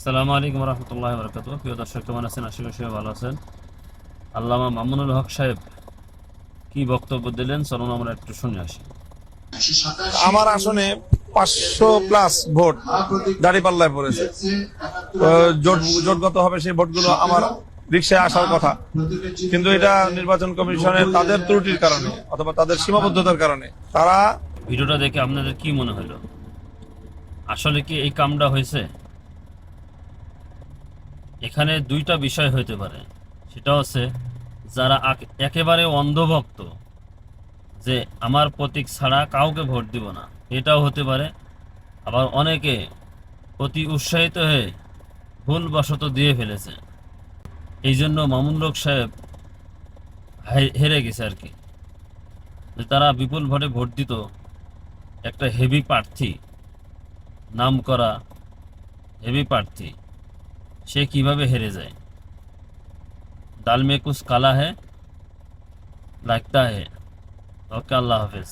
আসসালামু আলাইকুম রহমতুল্লাহ বরকাত। প্রিয় দর্শক, কেমন আছেন? আশা করি সবাই ভালো আছেন। আল্লামা মামুনুল হক সাহেব কি বক্তব্য দিলেন, চলুন আমরা একটু শুনে আসি। আমার আসনে 500+ ভোট দাঁড়িপাল্লায় পড়েছে। জোটগত হবে সেই ভোটগুলো আমার রিক্সায় আসার কথা, কিন্তু এটা নির্বাচন কমিশনের তাদের ত্রুটির কারণে অথবা তাদের সীমাবদ্ধতার কারণে তারা ভিডিওটা দেখে আপনাদের কি মনে হলো? আসলে কি এই কামটা হয়েছে? এখানে দুইটা বিষয় হইতে পারে। সেটা হচ্ছে, যারা একেবারে অন্ধভক্ত, যে আমার প্রতীক ছাড়া কাউকে ভোট দিব না, এটাও হতে পারে। আবার অনেকে অতি উৎসাহিত হয়ে ভুলবশত দিয়ে ফেলেছে, এই জন্য মামুনুল হক সাহেব হেরে গেছে আর কি। যে তারা বিপুল ভোটে ভোট দিত একটা হেভি প্রার্থী, নাম করা হেভি প্রার্থী, সে কিভাবে হেরে যায়। দাল মে কুছ কালা है लगता है। ওকে, আল্লাহ হাফেজ।